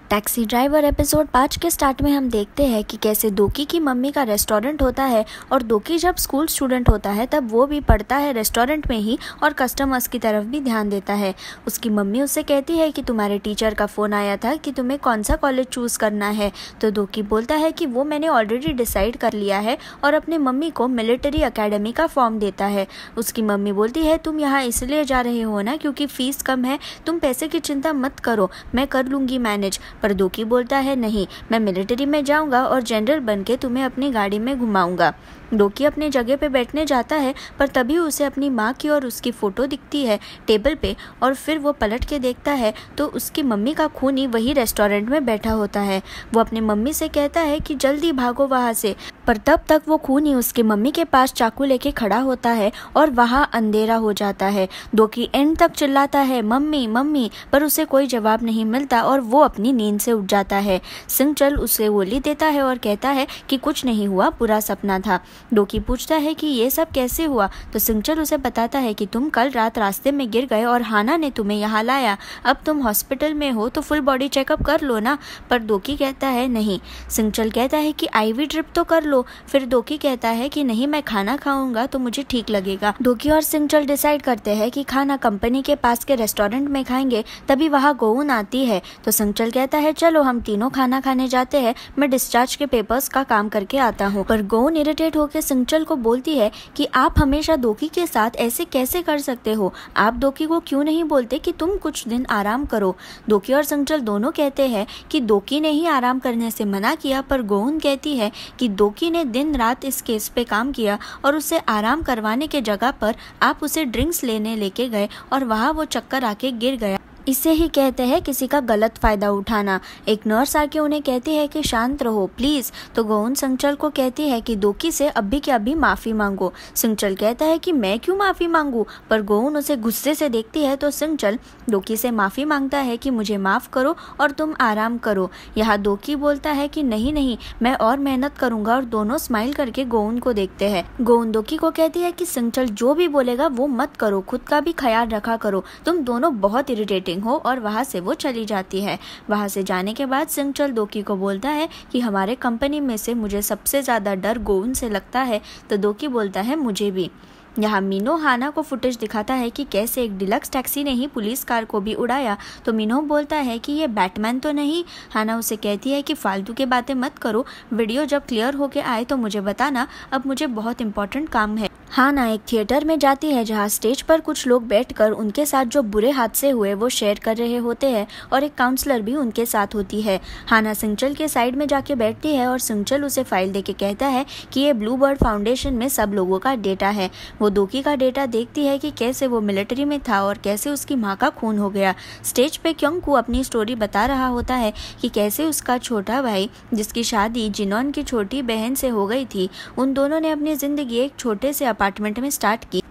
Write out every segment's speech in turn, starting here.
Taxi driver episode 5 के start में हम देखते हैं कि कैसे दोकी की मम्मी का रेस्टोरेंट होता है और दोकी जब स्कूल स्टूडेंट होता है तब वो भी पढ़ता है रेस्टोरेंट में ही और कस्टमर्स की तरफ भी ध्यान देता है। उसकी मम्मी उससे कहती है कि तुम्हारे टीचर का फ़ोन आया था कि तुम्हें कौन सा कॉलेज चूज़ करना है, तो दोकी बोलता है कि वो मैंने ऑलरेडी डिसाइड कर लिया है और अपने मम्मी को मिलिट्री अकेडमी का फॉर्म देता है। उसकी मम्मी बोलती है तुम यहाँ इसलिए जा रहे हो ना क्योंकि फ़ीस कम है, तुम पैसे की चिंता मत करो, मैं कर लूँगी मैनेज। पर दोकी बोलता है नहीं, मैं मिलिट्री में जाऊंगा और जनरल बनके तुम्हें अपनी गाड़ी में घुमाऊंगा। दोकी अपने जगह पे बैठने जाता है पर तभी उसे अपनी माँ की और उसकी फ़ोटो दिखती है टेबल पे और फिर वो पलट के देखता है तो उसकी मम्मी का खूनी वही रेस्टोरेंट में बैठा होता है। वो अपने मम्मी से कहता है कि जल्दी भागो वहाँ से, पर तब तक वो खूनी उसकी मम्मी के पास चाकू लेके खड़ा होता है और वहाँ अंधेरा हो जाता है। दोकी एंड तक चिल्लाता है मम्मी मम्मी, पर उसे कोई जवाब नहीं मिलता और वो अपनी नींद से उठ जाता है। सिंगचल उसे गोली देता है और कहता है कि कुछ नहीं हुआ, पूरा सपना था। दोकी पूछता है कि ये सब कैसे हुआ, तो सिंगचल उसे बताता है कि तुम कल रात रास्ते में गिर गए और हाना ने तुम्हें यहाँ लाया, अब तुम हॉस्पिटल में हो तो फुल बॉडी चेकअप कर लो ना। पर दोकी कहता है नहीं। सिंगचल कहता है कि आईवी ड्रिप तो कर लो। फिर दोकी कहता है कि नहीं, मैं खाना खाऊंगा तो मुझे ठीक लगेगा। दोकी और सिंगचल डिसाइड करते हैं कि खाना कंपनी के पास के रेस्टोरेंट में खाएंगे। तभी वहाँ गोउन आती है तो सिंगचल कहता है चलो हम तीनों खाना खाने जाते हैं, मैं डिस्चार्ज के पेपर्स का काम करके आता हूँ। पर गोउन इरिटेट होकर सिंगचल को बोलती है कि आप हमेशा दोकी के साथ ऐसे कैसे कर सकते हो, आप दोकी को क्यों नहीं बोलते कि तुम कुछ दिन आराम करो। दोकी और सिंगचल दोनों कहते हैं कि दोकी ने ही आराम करने से मना किया, पर गोउन कहती है कि दोकी ने दिन रात इस केस पे काम किया और उसे आराम करवाने के जगह पर आप उसे ड्रिंक्स लेने लेके गए और वहाँ वो चक्कर आके गिर गया। इसे ही कहते हैं किसी का गलत फायदा उठाना। एक नर्स आके उन्हें कहती है कि शांत रहो प्लीज, तो गोउन सिंगचल को कहती है कि दोकी से अभी के अभी माफी मांगो। सिंगचल कहता है कि मैं क्यों माफी मांगू, पर गोउन उसे गुस्से से देखती है तो सिंगचल दोकी से माफी मांगता है कि मुझे माफ करो और तुम आराम करो। यहाँ दोकी बोलता है कि नहीं नहीं, मैं और मेहनत करूंगा, और दोनों स्माइल करके गोउन को देखते हैं। गोउन दोकी को कहती है कि सिंगचल जो भी बोलेगा वो मत करो, खुद का भी ख्याल रखा करो, तुम दोनों बहुत इरिटेटिंग हो, और वहां से वो चली जाती है। वहां से जाने के बाद सिंगचल दोकी को बोलता है कि हमारे कंपनी में से मुझे सबसे ज्यादा डर गोउन से लगता है, तो दोकी बोलता है मुझे भी। यहाँ मीनो हाना को फुटेज दिखाता है कि कैसे एक डिलक्स टैक्सी ने ही पुलिस कार को भी उड़ाया, तो मीनो बोलता है कि ये बैटमैन तो नहीं। हाना उसे कहती है कि फालतू की बातें मत करो, वीडियो जब क्लियर होके आए तो मुझे बताना, अब मुझे बहुत इंपॉर्टेंट काम है। हाना एक थिएटर में जाती है जहाँ स्टेज पर कुछ लोग बैठकर उनके साथ जो बुरे हादसे हुए वो शेयर कर रहे होते हैं और एक काउंसलर भी उनके साथ होती है। हाना सिंगचल के साइड में जाके बैठती है और सिंगचल उसे फाइल देके कहता है कि ये ब्लू बर्ड फाउंडेशन में सब लोगों का डेटा है। वो दोकी का डेटा देखती है कि कैसे वो मिलिट्री में था और कैसे उसकी माँ का खून हो गया। स्टेज पे क्योंकू अपनी स्टोरी बता रहा होता है कि कैसे उसका छोटा भाई जिसकी शादी जिनोन की छोटी बहन से हो गई थी, उन दोनों ने अपनी जिंदगी एक छोटे से अपार्टमेंट में स्टार्ट की।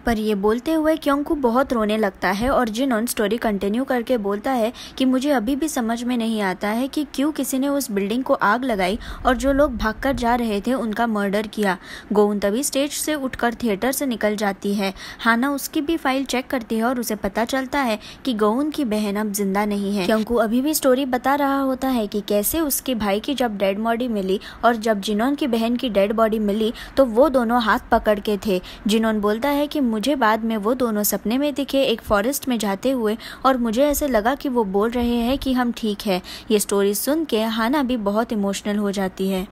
पर ये बोलते हुए क्योंकू बहुत रोने लगता है और जिनोन स्टोरी कंटिन्यू करके बोलता है कि मुझे अभी भी समझ में नहीं आता है कि क्यों किसी ने उस बिल्डिंग को आग लगाई और जो लोग भागकर जा रहे थे उनका मर्डर किया। गोउन तभी स्टेज से उठकर थिएटर से निकल जाती है। हाना उसकी भी फाइल चेक करती है और उसे पता चलता है कि गोउन की बहन अब जिंदा नहीं है। क्योंकू अभी भी स्टोरी बता रहा होता है कि कैसे उसके भाई की जब डेड बॉडी मिली और जब जिनोन की बहन की डेड बॉडी मिली तो वो दोनों हाथ पकड़ के थे। जिनोन बोलता है कि मुझे बाद में वो दोनों सपने में दिखे एक फॉरेस्ट में जाते हुए और मुझे ऐसे लगा कि वो बोल रहे हैं कि हम ठीक है। ये स्टोरी सुन के हाना भी बहुत इमोशनल हो जाती है।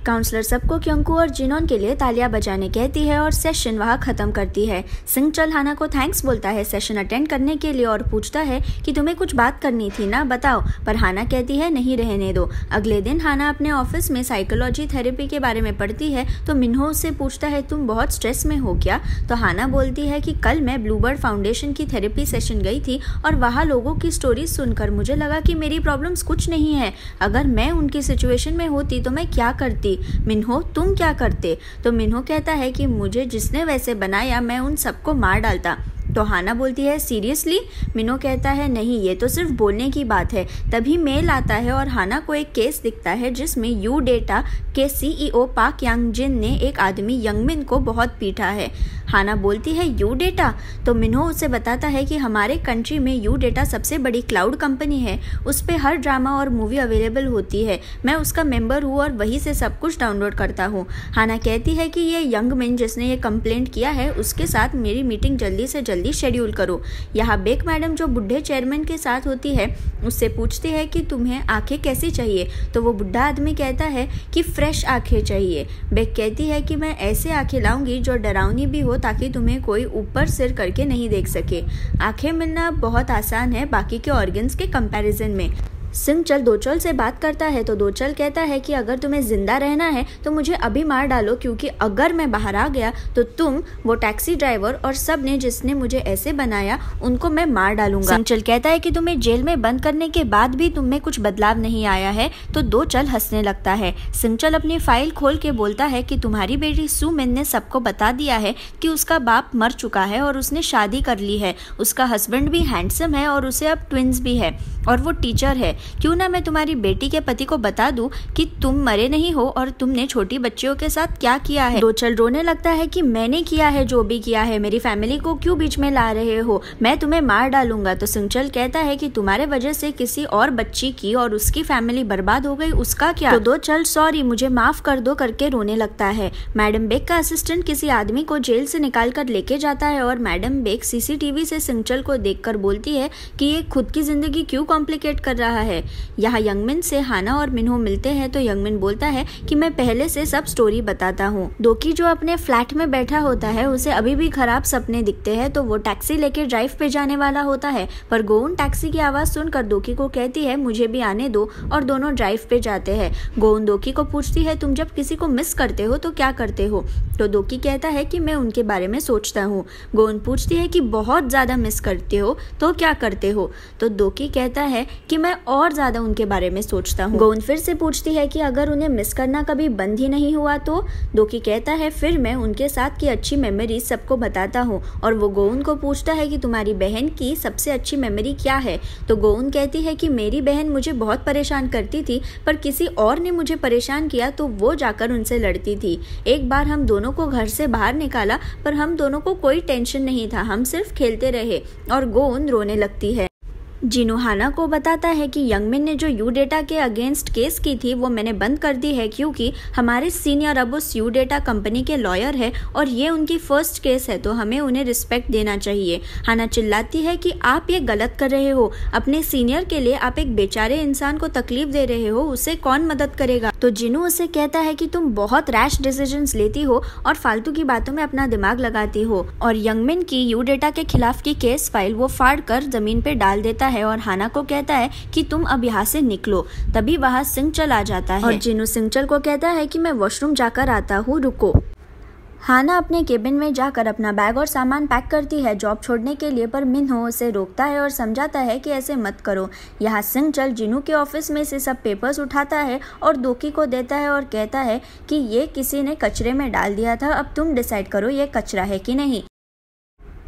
काउंसलर सबको क्योंकू और जिनोन के लिए तालियां बजाने कहती है और सेशन वहां खत्म करती है। सिंगचल हाना को थैंक्स बोलता है सेशन अटेंड करने के लिए और पूछता है कि तुम्हें कुछ बात करनी थी ना, बताओ, पर हाना कहती है नहीं, रहने दो। अगले दिन हाना अपने ऑफिस में साइकोलॉजी थेरेपी के बारे में पढ़ती है तो मिन्हो उससे पूछता है तुम बहुत स्ट्रेस में हो क्या, तो हाना बोलती है कि कल मैं ब्लू बर्ड फाउंडेशन की थेरेपी सेशन गई थी और वहाँ लोगों की स्टोरी सुनकर मुझे लगा कि मेरी प्रॉब्लम्स कुछ नहीं है, अगर मैं उनकी सिचुएशन में होती तो मैं क्या करती। मिन्हो तुम क्या करते, तो मिन्हो कहता है कि मुझे जिसने वैसे बनाया मैं उन सबको मार डालता। तो हाना बोलती है सीरियसली, मिन्हो कहता है नहीं, ये तो सिर्फ बोलने की बात है। तभी मेल आता है और हाना को एक केस दिखता है जिसमें यू डेटा के CEO पाक यांग जिन ने एक आदमी यंगमिन को बहुत पीटा है। हाना बोलती है यू डेटा। तो मिन्हो उसे बताता है कि हमारे कंट्री में यू डेटा सबसे बड़ी क्लाउड कंपनी है, उस पर हर ड्रामा और मूवी अवेलेबल होती है। मैं उसका मेंबर हूँ और वहीं से सब कुछ डाउनलोड करता हूँ। हाना कहती है कि ये यंग मिन जिसने ये कंप्लेंट किया है उसके साथ मेरी मीटिंग जल्दी से जल्दी शेड्यूल करो। यहाँ बेक मैडम जो बुढ़े चेयरमैन के साथ होती है उससे पूछती है कि तुम्हें आंखें कैसी चाहिए, तो वो बुढ़ा आदमी कहता है कि फ्रेश आंखें चाहिए। बेक कहती है कि मैं ऐसे आंखें लाऊंगी जो डरावनी भी हो ताकि तुम्हें कोई ऊपर सिर करके नहीं देख सके। आंखें मिलना बहुत आसान है बाकी के ऑर्गन्स के कंपैरिजन में। सिंगचल दोचल से बात करता है तो दोचल कहता है कि अगर तुम्हें जिंदा रहना है तो मुझे अभी मार डालो, क्योंकि अगर मैं बाहर आ गया तो तुम, वो टैक्सी ड्राइवर और सब ने जिसने मुझे ऐसे बनाया उनको मैं मार डालूंगा। सिंगचल कहता है कि तुम्हें जेल में बंद करने के बाद भी तुम में कुछ बदलाव नहीं आया है, तो दोचल हंसने लगता है। सिंगचल अपनी फाइल खोल के बोलता है कि तुम्हारी बेटी सू मिन ने सबको बता दिया है कि उसका बाप मर चुका है और उसने शादी कर ली है। उसका हस्बैंड भी हैंडसम है और उसे अब ट्विंस भी है और वो टीचर है। क्यों ना मैं तुम्हारी बेटी के पति को बता दूं कि तुम मरे नहीं हो और तुमने छोटी बच्चियों के साथ क्या किया है। दोचल रोने लगता है कि मैंने किया है जो भी किया है, मेरी फैमिली को क्यों बीच में ला रहे हो, मैं तुम्हें मार डालूंगा। तो सिंगचल कहता है कि तुम्हारे वजह से किसी और बच्ची की और उसकी फैमिली बर्बाद हो गई, उसका क्या। तो दोचल सॉरी मुझे माफ कर दो करके रोने लगता है। मैडम बेक का असिस्टेंट किसी आदमी को जेल से निकाल कर लेके जाता है और मैडम बेक सीसीटीवी से सिंगचल को देखकर बोलती है कि ये खुद की जिंदगी क्यों कॉम्प्लिकेट कर रहा है। यहाँ यंगमिन से हाना और मिन्हो मिलते हैं तो यंगमिन बोलता है कि मैं पहले से सब स्टोरी बताता हूँ। दोकी जो अपने फ्लैट में बैठा होता है उसे अभी भी खराब सपने दिखते हैं, तो वो टैक्सी लेके ड्राइव पे जाने वाला होता है, पर गोउन टैक्सी की आवाज सुनकर दोकी को कहती है मुझे भी आने दो और दोनों ड्राइव पे जाते हैं। गोउन दोकी को पूछती है तुम जब किसी को मिस करते हो तो क्या करते हो, तो दोकी कहता है कि मैं उनके बारे में सोचता हूँ। गोउन पूछती है कि बहुत ज्यादा मिस करते हो तो क्या करते हो, तो दोकी कहता है कि मैं और ज्यादा उनके बारे में सोचता हूँ। गोउन फिर से पूछती है कि अगर उन्हें मिस करना कभी बंद ही नहीं हुआ तो, दोकी कहता है फिर मैं उनके साथ की अच्छी मेमोरीज सबको बताता हूँ। और वो गोउन को पूछता है कि तुम्हारी बहन की सबसे अच्छी मेमोरी क्या है, तो गोउन कहती है कि मेरी बहन मुझे बहुत परेशान करती थी, पर किसी और ने मुझे परेशान किया तो वो जाकर उनसे लड़ती थी। एक बार हम दोनों को घर से बाहर निकाला पर हम दोनों को कोई टेंशन नहीं था, हम सिर्फ खेलते रहे। और गोउन रोने लगती है। जिनू हाना को बताता है कि यंगमिन ने जो यू डेटा के अगेंस्ट केस की थी वो मैंने बंद कर दी है, क्योंकि हमारे सीनियर अब उस यू डेटा कंपनी के लॉयर है और ये उनकी फर्स्ट केस है, तो हमें उन्हें रिस्पेक्ट देना चाहिए। हाना चिल्लाती है कि आप ये गलत कर रहे हो, अपने सीनियर के लिए आप एक बेचारे इंसान को तकलीफ दे रहे हो, उसे कौन मदद करेगा। तो जिनू उसे कहता है कि तुम बहुत रैश डिसीजंस लेती हो और फालतू की बातों में अपना दिमाग लगाती हो, और यंगमिन की यू डेटा के खिलाफ की केस फाइल वो फाड़ कर जमीन पे डाल देता है और हाना को कहता है कि तुम अब यहाँ से निकलो। तभी वहाँ सिंगचल आ जाता है और जिनू सिंगचल को कहता है कि मैं वॉशरूम जाकर आता हूँ, रुको। हाना अपने केबिन में जाकर अपना बैग और सामान पैक करती है जॉब छोड़ने के लिए, पर मिन्हो उसे रोकता है और समझाता है कि ऐसे मत करो। यहाँ सिंगचल जिनू के ऑफिस में से सब पेपर्स उठाता है और दोकी को देता है और कहता है कि ये किसी ने कचरे में डाल दिया था, अब तुम डिसाइड करो ये कचरा है कि नहीं।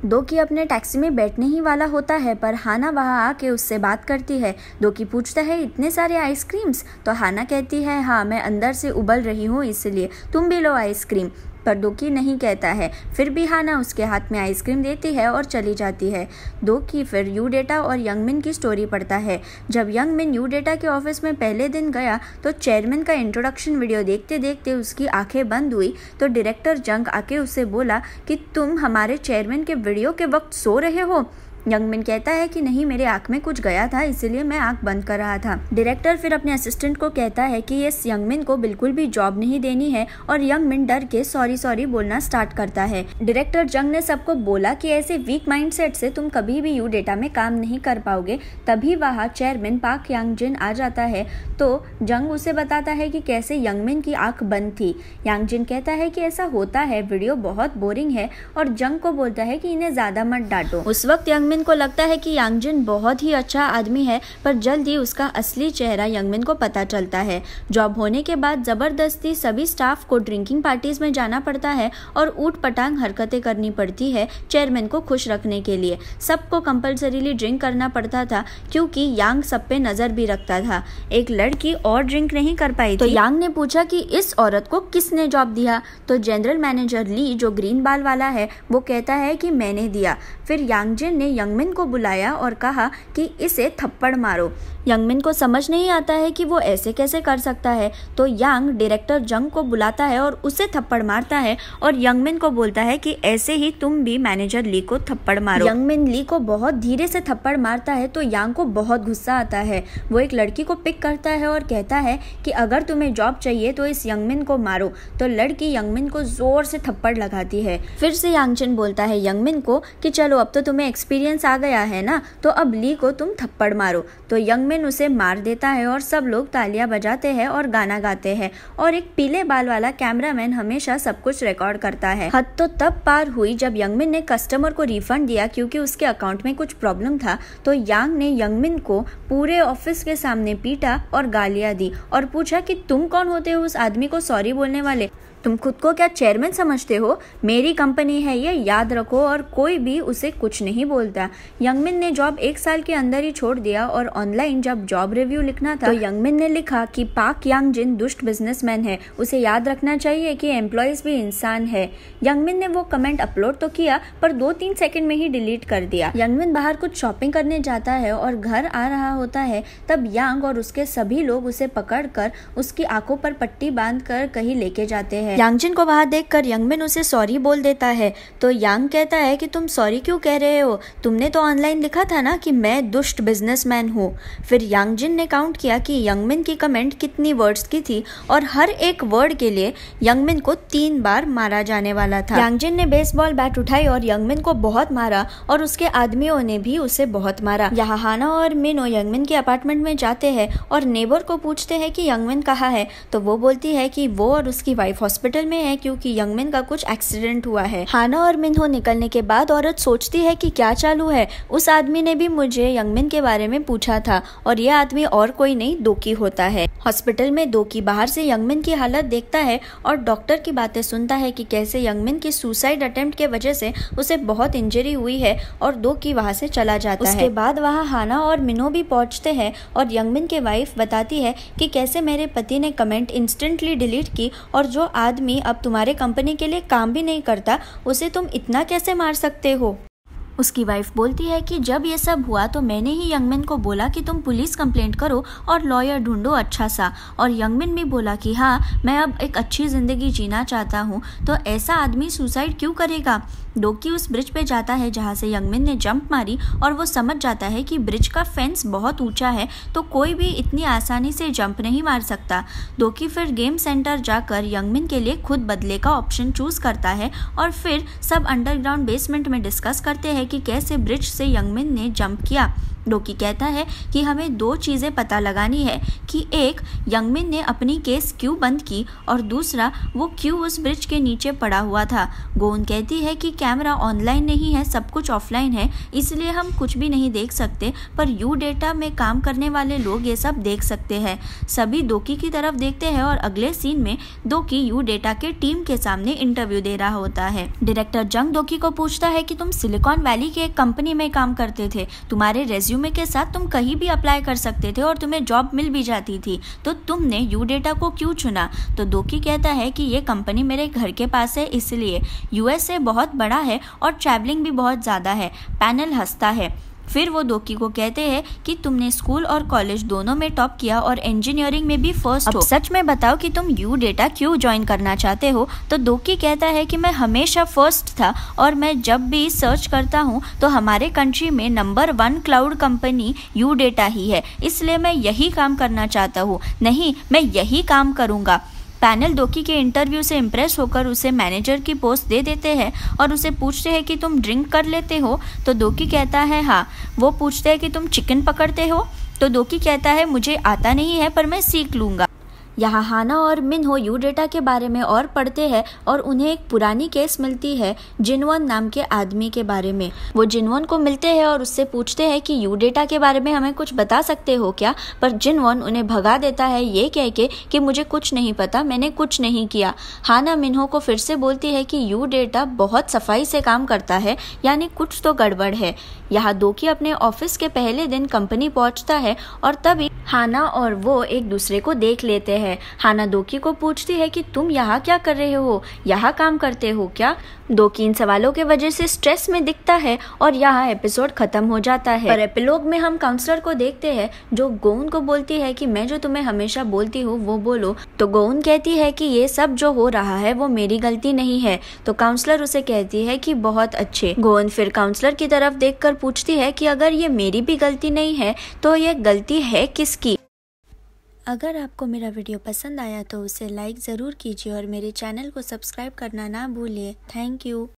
दोकी अपने टैक्सी में बैठने ही वाला होता है, पर हाना वहाँ आके उससे बात करती है। दोकी पूछता है इतने सारे आइसक्रीम्स, तो हाना कहती है हाँ मैं अंदर से उबल रही हूँ इसलिए, तुम भी लो आइसक्रीम, पर दोकी नहीं कहता है। फिर भी हाना उसके हाथ में आइसक्रीम देती है और चली जाती है। दोकी फिर यू डेटा और यंगमिन की स्टोरी पढ़ता है। जब यंगमिन यू डेटा के ऑफिस में पहले दिन गया तो चेयरमैन का इंट्रोडक्शन वीडियो देखते देखते उसकी आंखें बंद हुई, तो डायरेक्टर जंग आके उससे बोला कि तुम हमारे चेयरमैन के वीडियो के वक्त सो रहे हो। यंगमिन कहता है कि नहीं, मेरे आंख में कुछ गया था इसलिए मैं आंख बंद कर रहा था। डायरेक्टर फिर अपने असिस्टेंट को कहता है कि ये यंगमिन को बिल्कुल भी जॉब नहीं देनी है और यंगमिन डर के सॉरी बोलना स्टार्ट करता है। डायरेक्टर जंग ने सबको बोला कि ऐसे वीक माइंडसेट से तुम कभी भी यू डेटा में काम नहीं कर पाओगे। तभी वहाँ चेयरमैन पाक यांगजिन आ जाता है, तो जंग उसे बताता है कि कैसे यंगमिन की आंख बंद थी। यांगजिन कहता है कि ऐसा होता है, वीडियो बहुत बोरिंग है, और जंग को बोलता है कि इन्हें ज्यादा मत डांटो। उस वक्त यंगमिन को लगता है कि यांगजिन बहुत ही अच्छा आदमी है, पर जल्द ही उसका असली चेहरा यंगमिन को पता चलता है। जॉब होने के बाद जबरदस्ती सभी स्टाफ को ड्रिंकिंग पार्टीज में जाना पड़ता है और ऊट पटांग हरकतें करनी पड़ती है चेयरमैन को खुश रखने के लिए। सबको कंपल्सरीली ड्रिंक करना पड़ता था क्योंकि यांग सब पे नजर भी रखता था। एक लड़की और ड्रिंक नहीं कर पाई थी, तो यांग ने पूछा कि इस औरत को किसने जॉब दिया। तो जनरल मैनेजर ली, जो ग्रीन बाल वाला है, वो कहता है कि मैंने दिया। फिर यांगजिन ने यंगमिन को बुलाया और कहा कि इसे थप्पड़ मारो। यंगमिन को समझ नहीं आता है कि वो ऐसे कैसे कर सकता है, तो यांग डायरेक्टर जंग को बुलाता है और उसे थप्पड़ मारता है और यंगमिन को बोलता है कि ऐसे ही तुम भी मैनेजर ली को थप्पड़ मारो। यंगमिन ली को बहुत धीरे से थप्पड़ मारता है तो यांग को बहुत गुस्सा आता है। वो एक लड़की को पिक करता है और कहता है कि अगर तुम्हें जॉब चाहिए तो इस यंगमिन को मारो। तो लड़की यंगमिन को जोर से थप्पड़ लगाती है। फिर से यांगजिन बोलता है यंगमिन को कि चलो अब तो तुम्हें एक्सपीरियंस आ गया है ना, तो अब ली को तुम थप्पड़ मारो। तो यंगमिन उसे मार देता है और सब लोग तालियां बजाते हैं और गाना गाते हैं और एक पीले बाल वाला कैमरामैन हमेशा सब कुछ रिकॉर्ड करता है। हद तो तब पार हुई जब यंगमिन ने कस्टमर को रिफंड दिया क्योंकि उसके अकाउंट में कुछ प्रॉब्लम था। तो यांग ने यंगमिन को पूरे ऑफिस के सामने पीटा और गालियां दी और पूछा कि तुम कौन होते हो उस आदमी को सॉरी बोलने वाले? तुम खुद को क्या चेयरमैन समझते हो? मेरी कंपनी है ये, याद रखो। और कोई भी उसे कुछ नहीं बोलता। यंगमिन ने जॉब 1 साल के अंदर ही छोड़ दिया और ऑनलाइन जब जॉब रिव्यू लिखना था तो यंगमिन ने लिखा कि पाक यांगजिन दुष्ट बिजनेसमैन है, उसे याद रखना चाहिए कि एम्प्लॉयज भी इंसान है। यंगमिन ने वो कमेंट अपलोड तो किया पर 2-3 सेकंड में ही डिलीट कर दिया। यंगमिन बाहर कुछ शॉपिंग करने जाता है और घर आ रहा होता है, तब यांग और उसके सभी लोग उसे पकड़कर उसकी आंखों पर पट्टी बांधकर कहीं लेके जाते हैं। यांगजिन को वहां देखकर यंगमिन उसे सॉरी बोल देता है। तो यांग कहता है कि तुम सॉरी क्यों कह रहे हो? तुमने तो ऑनलाइन लिखा था ना कि मैं दुष्ट बिजनेसमैन हूँ। फिर यांगजिन ने काउंट किया कि यंगमिन की कमेंट कितनी वर्ड्स की थी और हर एक वर्ड के लिए यंगमिन को 3 बार मारा जाने वाला था। यांगजिन ने बेसबॉल बैट उठाई और यंगमिन को बहुत मारा और उसके आदमियों ने भी उसे बहुत मारा। यहाँ हाना और मिनो यंगमिन के अपार्टमेंट में जाते हैं और नेबर को पूछते हैं कि यंगमिन कहाँ है। तो वो बोलती है कि वो और उसकी वाइफ हॉस्पिटल में है क्योंकि यंगमिन का कुछ एक्सीडेंट हुआ है। हाना और मिन्हो निकलने के बाद औरत सोचती है कि क्या चालू है। उस आदमी ने भी मुझे यंगमिन के बारे में पूछा था और यह आदमी और कोई नहीं दोकी होता है। हॉस्पिटल में दोकी बाहर से यंगमिन की हालत देखता है और डॉक्टर की बातें सुनता है कि कैसे यंगमिन की सुसाइड अटेम्प्ट के वजह से उसे बहुत इंजरी हुई है और दोकी वहां से चला जाता है। उसके बाद वहां हाना और मिनो भी पहुंचते हैं और यंगमिन के वाइफ बताती है कि कैसे मेरे पति ने कमेंट इंस्टेंटली डिलीट की और जो आदमी अब तुम्हारे कंपनी के लिए काम भी नहीं करता उसे तुम इतना कैसे मार सकते हो। उसकी वाइफ बोलती है कि जब ये सब हुआ तो मैंने ही यंगमिन को बोला कि तुम पुलिस कंप्लेंट करो और लॉयर ढूंढो अच्छा सा। और यंगमिन भी बोला कि हाँ, मैं अब एक अच्छी जिंदगी जीना चाहता हूँ। तो ऐसा आदमी सुसाइड क्यों करेगा? दोकी उस ब्रिज पे जाता है जहाँ से यंगमिन ने जंप मारी और वो समझ जाता है कि ब्रिज का फेंस बहुत ऊंचा है तो कोई भी इतनी आसानी से जंप नहीं मार सकता। दोकी फिर गेम सेंटर जाकर यंगमिन के लिए खुद बदले का ऑप्शन चूज करता है और फिर सब अंडरग्राउंड बेसमेंट में डिस्कस करते हैं कि कैसे ब्रिज से यंगमिन ने जंप किया। दोकी कहता है कि हमें 2 चीज़ें पता लगानी है कि एक, यंगमिन ने अपनी केस क्यों बंद की और दूसरा, वो क्यों उस ब्रिज के नीचे पड़ा हुआ था। गोन कहती है कि कैमरा ऑनलाइन नहीं है, सब कुछ ऑफलाइन है, इसलिए हम कुछ भी नहीं देख सकते, पर यू डेटा में काम करने वाले लोग ये सब देख सकते हैं। सभी दोकी की तरफ देखते हैं और अगले सीन में दोकी यू डेटा के टीम के सामने इंटरव्यू दे रहा होता है। डायरेक्टर जंग दोकी को पूछता है कि तुम सिलिकॉन वैली के एक कंपनी में काम करते थे, तुम्हारे रेज्यूमे के साथ तुम कहीं भी अप्लाई कर सकते थे और तुम्हें जॉब मिल भी जाती थी, तो तुमने यू डेटा को क्यों चुना? तो दोकी कहता है कि ये कंपनी मेरे घर के पास है, इसलिए यूएसए बहुत बड़ा है और ट्रैवलिंग भी बहुत ज़्यादा है। पैनल हंसता है। फिर वो दोकी को कहते हैं कि तुमने स्कूल और कॉलेज दोनों में टॉप किया और इंजीनियरिंग में भी फर्स्ट हो, सच में बताओ कि तुम यू डेटा क्यों ज्वाइन करना चाहते हो? तो दोकी कहता है कि मैं हमेशा फर्स्ट था और मैं जब भी सर्च करता हूँ तो हमारे कंट्री में नंबर 1 क्लाउड कंपनी यू डेटा ही है, इसलिए मैं यही काम करना चाहता हूँ। नहीं, मैं यही काम करूँगा। पैनल दोकी के इंटरव्यू से इम्प्रेस होकर उसे मैनेजर की पोस्ट दे देते हैं और उसे पूछते हैं कि तुम ड्रिंक कर लेते हो? तो दोकी कहता है हाँ। वो पूछते हैं कि तुम चिकन पकड़ते हो? तो दोकी कहता है मुझे आता नहीं है पर मैं सीख लूँगा। यहाँ हाना और मिन्हो यू डेटा के बारे में और पढ़ते हैं और उन्हें एक पुरानी केस मिलती है जिनवॉन नाम के आदमी के बारे में। वो जिनवॉन को मिलते हैं और उससे पूछते हैं कि यू डेटा के बारे में हमें कुछ बता सकते हो क्या, पर जिनवॉन उन्हें भगा देता है ये कह के कि मुझे कुछ नहीं पता, मैंने कुछ नहीं किया। हाना मिन्हो को फिर से बोलती है कि यू डेटा बहुत सफाई से काम करता है, यानी कुछ तो गड़बड़ है। यहाँ दोकी अपने ऑफिस के पहले दिन कंपनी पहुंचता है और तभी हाना और वो एक दूसरे को देख लेते हैं। हाना दोकी को पूछती है कि तुम यहाँ क्या कर रहे हो, यहाँ काम करते हो क्या? दोकी इन सवालों के वजह से स्ट्रेस में दिखता है और यहाँ एपिसोड खत्म हो जाता है। पर एपिलॉग में हम काउंसलर को देखते हैं जो गोउन को बोलती है कि मैं जो तुम्हें हमेशा बोलती हूँ वो बोलो। तो गोउन कहती है कि ये सब जो हो रहा है वो मेरी गलती नहीं है। तो काउंसलर उसे कहती है कि बहुत अच्छे। गोउन फिर काउंसलर की तरफ देखकर पूछती है कि अगर ये मेरी भी गलती नहीं है तो ये गलती है किसकी? अगर आपको मेरा वीडियो पसंद आया तो उसे लाइक ज़रूर कीजिए और मेरे चैनल को सब्सक्राइब करना ना भूलिए। Thank you.